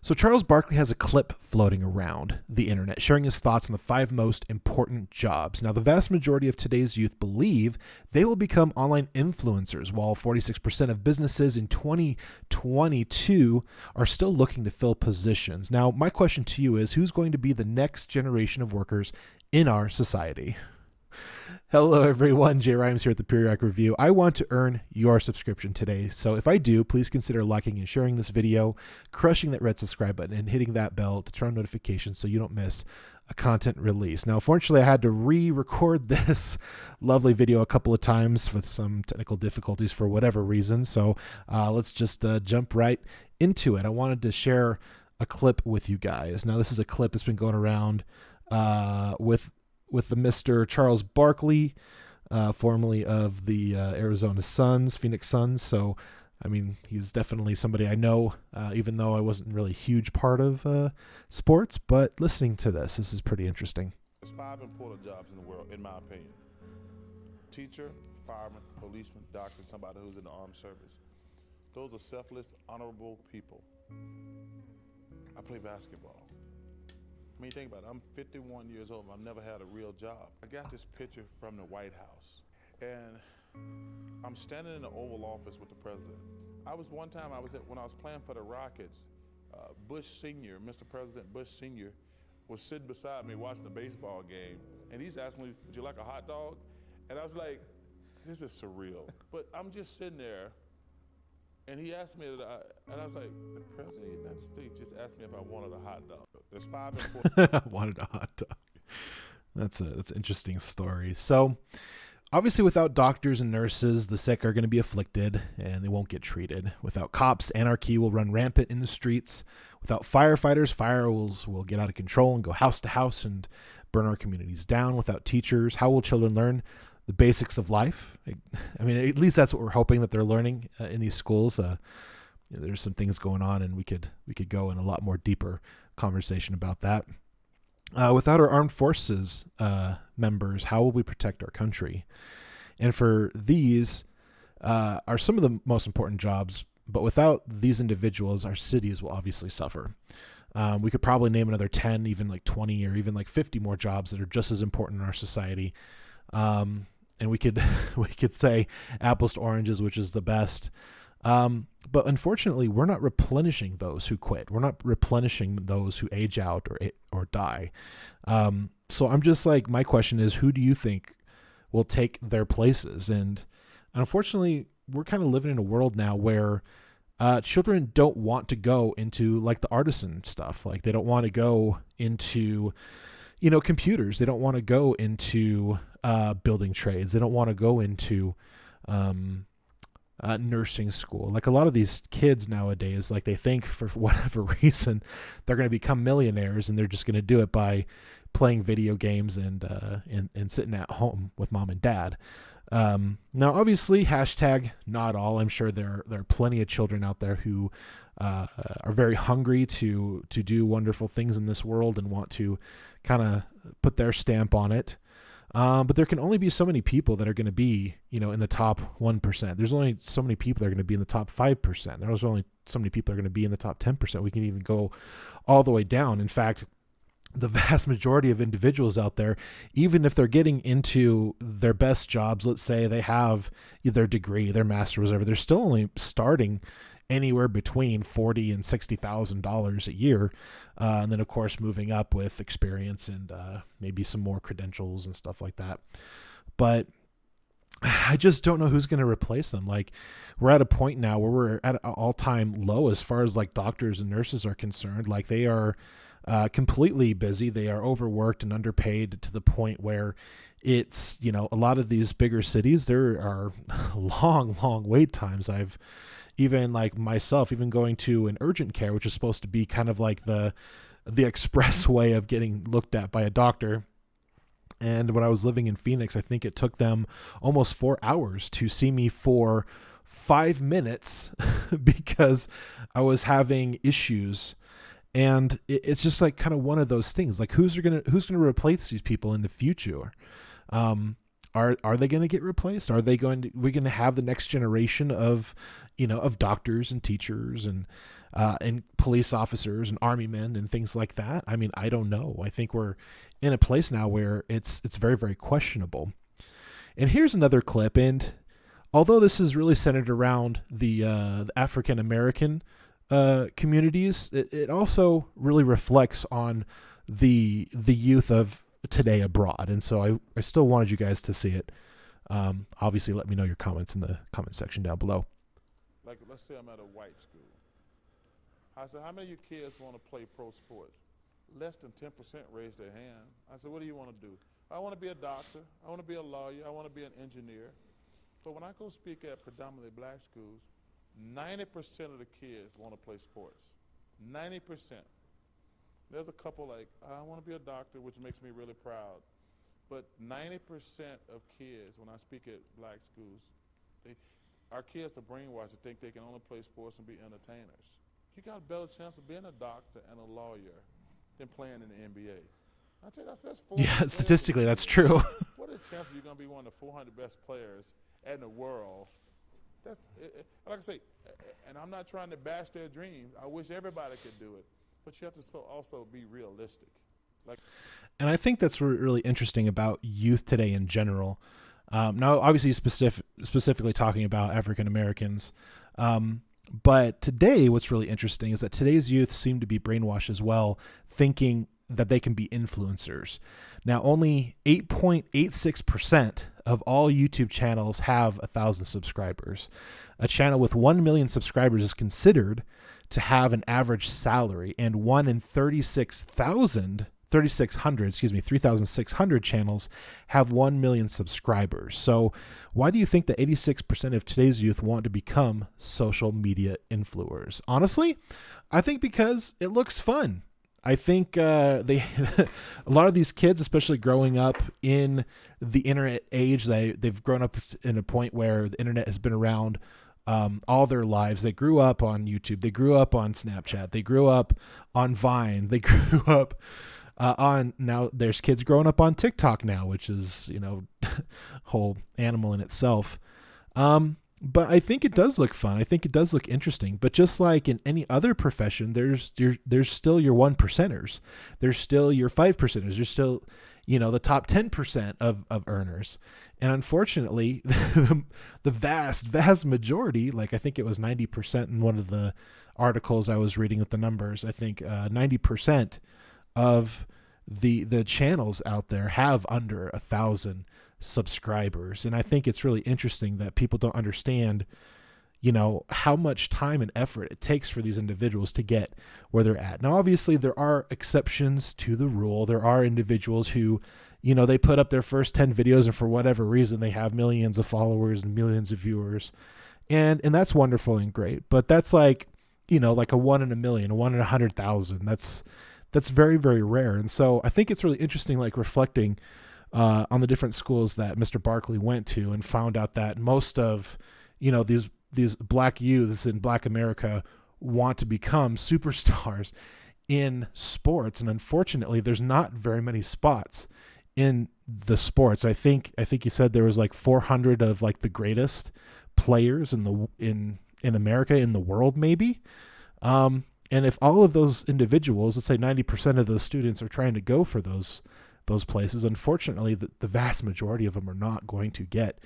So Charles Barkley has a clip floating around the internet sharing his thoughts on the 5 most important jobs. Now, the vast majority of today's youth believe they will become online influencers, while 46% of businesses in 2022 are still looking to fill positions. Now, my question to you is, who's going to be the next generation of workers in our society? Hello, everyone. Jay Rhymes here at the Periodic Review. I want to earn your subscription today. So if I do, please consider liking and sharing this video, crushing that red subscribe button, and hitting that bell to turn on notifications so you don't miss a content release. Now, fortunately, I had to re-record this lovely video a couple of times with some technical difficulties for whatever reason. So let's just jump right into it. I wanted to share a clip with you guys. Now, this is a clip that's been going around with the Mr. Charles Barkley, formerly of the Arizona Phoenix Suns. So, I mean, he's definitely somebody I know, even though I wasn't really a huge part of sports. But listening to this is pretty interesting. There's 5 important jobs in the world, in my opinion. Teacher, fireman, policeman, doctor, somebody who's in the armed service. Those are selfless, honorable people. I play basketball. I mean, think about it. I'm 51 years old. I've never had a real job. I got this picture from the White House, and I'm standing in the Oval Office with the president. When I was playing for the Rockets, Bush Sr., Mr. President Bush Sr., was sitting beside me watching a baseball game, and he's asking me, would you like a hot dog? And I was like, this is surreal. But I'm just sitting there, and he asked me, and I was like, the President of the United States just asked me if I wanted a hot dog. There's 5 important. Wanted a hot dog. That's an interesting story. So, obviously, without doctors and nurses, the sick are going to be afflicted and they won't get treated. Without cops, anarchy will run rampant in the streets. Without firefighters, fires will get out of control and go house to house and burn our communities down. Without teachers, how will children learn the basics of life? I mean, at least that's what we're hoping that they're learning in these schools. There's some things going on, and we could go in a lot more deeper conversation about that. Without our armed forces members, how will we protect our country? And for these are some of the most important jobs, but without these individuals, our cities will obviously suffer. We could probably name another 10, even like 20, or even like 50 more jobs that are just as important in our society. And we could say apples to oranges, which is the best. But unfortunately, we're not replenishing those who quit. We're not replenishing those who age out or die. So I'm just like, my question is, who do you think will take their places? And unfortunately, we're kind of living in a world now where children don't want to go into like the artisan stuff. Like they don't want to go into, computers. They don't want to go into building trades. They don't want to go into nursing school. Like a lot of these kids nowadays, like they think for whatever reason they're going to become millionaires, and they're just going to do it by playing video games and sitting at home with mom and dad. Now, obviously, hashtag not all. I'm sure there are plenty of children out there who are very hungry to do wonderful things in this world and want to kind of put their stamp on it. But there can only be so many people that are going to be, in the top 1%. There's only so many people that are going to be in the top 5%. There's only so many people that are going to be in the top 10%. We can even go all the way down. In fact, the vast majority of individuals out there, even if they're getting into their best jobs, let's say they have their degree, their master's, whatever, they're still only starting anywhere between $40,000 and $60,000 a year. And then, of course, moving up with experience and maybe some more credentials and stuff like that. But I just don't know who's going to replace them. Like, we're at a point now where we're at an all-time low as far as like doctors and nurses are concerned. Like, they are completely busy. They are overworked and underpaid to the point where it's, a lot of these bigger cities, there are long wait times. I've even like myself, even going to an urgent care, which is supposed to be kind of like the express way of getting looked at by a doctor. And when I was living in Phoenix, I think it took them almost 4 hours to see me for 5 minutes because I was having issues. And it's just like kind of one of those things. Like, who's gonna replace these people in the future? Are they going to get replaced? We're going to have the next generation of doctors and teachers? And and police officers and army men and things like that. I mean, I don't know. I think we're in a place now where it's very, very questionable. And here's another clip. And although this is really centered around the African American communities, it also really reflects on the youth of today abroad. And so I still wanted you guys to see it. Obviously, let me know your comments in the comment section down below. Like, let's say I'm at a white school. I said, how many of you kids want to play pro sports? Less than 10% raised their hand. I said, what do you want to do? I want to be a doctor. I want to be a lawyer. I want to be an engineer. But when I go speak at predominantly black schools, 90% of the kids want to play sports. 90%. There's a couple like, I want to be a doctor, which makes me really proud. But 90% of kids, when I speak at black schools, our kids are brainwashed to think they can only play sports and be entertainers. You got a better chance of being a doctor and a lawyer than playing in the NBA. I tell you, that's four. Yeah, statistically, that's true. What are the chances you're going to be one of the 400 best players in the world? Like I say, and I'm not trying to bash their dreams. I wish everybody could do it, but you have to also be realistic. And I think that's really interesting about youth today in general. Now, obviously, specifically talking about African Americans. But today, what's really interesting is that today's youth seem to be brainwashed as well, thinking that they can be influencers. Now, only 8.86% of all YouTube channels have 1,000 subscribers. A channel with 1 million subscribers is considered to have an average salary, and 1 in 3,600 channels have 1 million subscribers. So why do you think that 86% of today's youth want to become social media influencers? Honestly, I think because it looks fun. I think a lot of these kids, especially growing up in the internet age, they've grown up in a point where the internet has been around all their lives. They grew up on YouTube. They grew up on Snapchat. They grew up on Vine. They grew up now there's kids growing up on TikTok now, which is, whole animal in itself. But I think it does look fun. I think it does look interesting. But just like in any other profession, there's still your 1%ers. There's still your 5%ers. There's still, the top 10% of earners. And unfortunately, the vast majority, like I think it was 90% in one of the articles I was reading with the numbers, I think 90% of the channels out there have under 1,000 subscribers. And I think it's really interesting that people don't understand, how much time and effort it takes for these individuals to get where they're at. Now, obviously, there are exceptions to the rule. There are individuals who, they put up their first 10 videos and for whatever reason, they have millions of followers and millions of viewers. And that's wonderful and great. But that's like, like a 1 in a million, a 1 in 100,000. That's very, very rare. And so I think it's really interesting, like reflecting on the different schools that Mr. Barkley went to, and found out that most of, these black youths in Black America want to become superstars in sports. And unfortunately, there's not very many spots in the sports. I think you said there was like 400 of like the greatest players in America, in the world, maybe. And if all of those individuals, let's say 90% of those students, are trying to go for those places, unfortunately, the vast majority of them are not going to get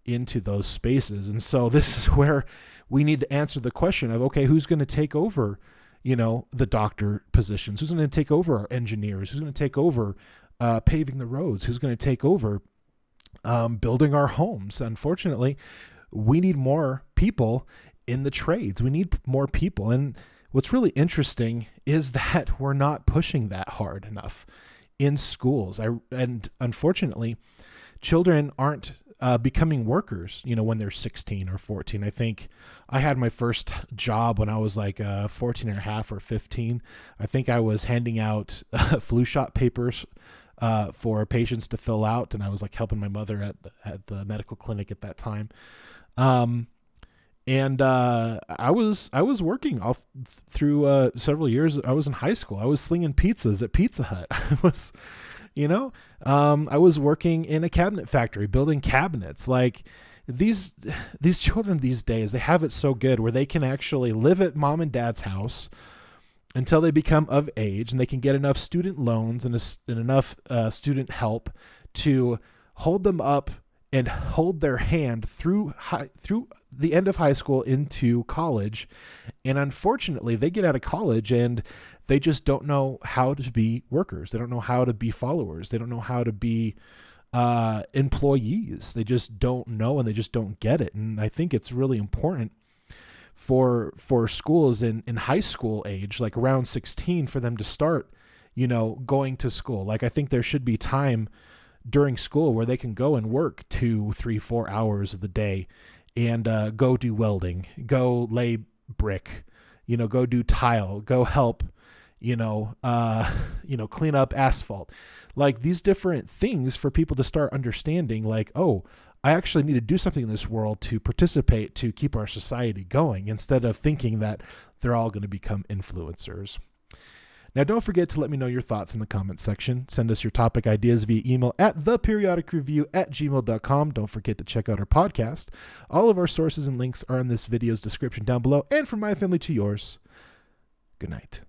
into those spaces. And so this is where we need to answer the question of, okay, who's going to take over, the doctor positions? Who's going to take over our engineers? Who's going to take over paving the roads? Who's going to take over building our homes? Unfortunately, we need more people in the trades. We need more people. And what's really interesting is that we're not pushing that hard enough in schools. And unfortunately, children aren't becoming workers, when they're 16 or 14. I think I had my first job when I was like 14 and a half or 15. I think I was handing out flu shot papers for patients to fill out, and I was like helping my mother at the medical clinic at that time. And I was working all through several years. I was in high school. I was slinging pizzas at Pizza Hut. I was working in a cabinet factory building cabinets. Like, these children these days, they have it so good where they can actually live at mom and dad's house until they become of age, and they can get enough student loans and enough student help to hold them up and hold their hand through the end of high school into college. And unfortunately, they get out of college and they just don't know how to be workers. They don't know how to be followers. They don't know how to be employees. They just don't know, and they just don't get it. And I think it's really important for schools in high school age, like around 16, for them to start, going to school. Like, I think there should be time during school where they can go and work 2, 3, 4 hours of the day and go do welding, go lay brick, go do tile, go help, clean up asphalt. Like, these different things for people to start understanding, like, oh, I actually need to do something in this world to participate, to keep our society going, instead of thinking that they're all going to become influencers. Now, don't forget to let me know your thoughts in the comments section. Send us your topic ideas via email at theperiodicreview@gmail.com. Don't forget to check out our podcast. All of our sources and links are in this video's description down below. And from my family to yours, good night.